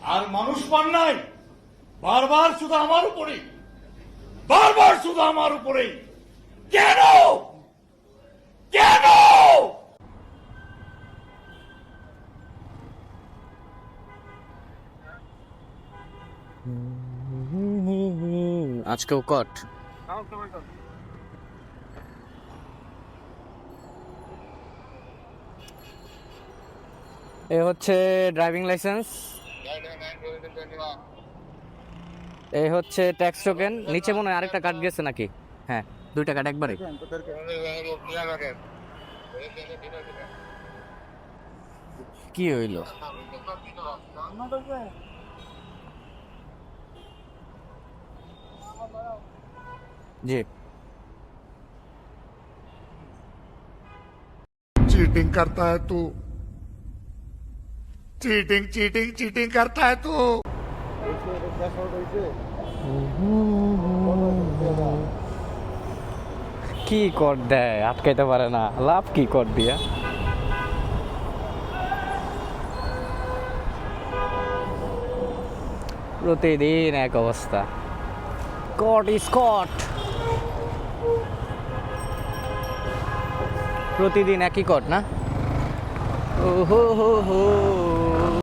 আর মানুষ পান নাই, বারবার শুধু আমার উপরেই, বারবার শুধু আমার উপরেই। কেন কেন? আজকেও কট। এ হচ্ছে ড্রাইভিং লাইসেন্স, এই হচ্ছে ট্যাক্স টোকেন। নিচে মনে হয় আরেকটা কার্ড গেছে নাকি? হ্যাঁ, দুইটা কার্ড একবারে। কি হইলো? জি, चीटिंग करता है तू, चीटिंग चीटिंग चीटिंग करता है तू। কি কর দেয়, আটকাইতে পারে না। লাভ কি কর দিয়া? প্রতিদিন এক অবস্থা। কট ইজ কট, প্রতিদিন একই কট না? ও হো হো হো।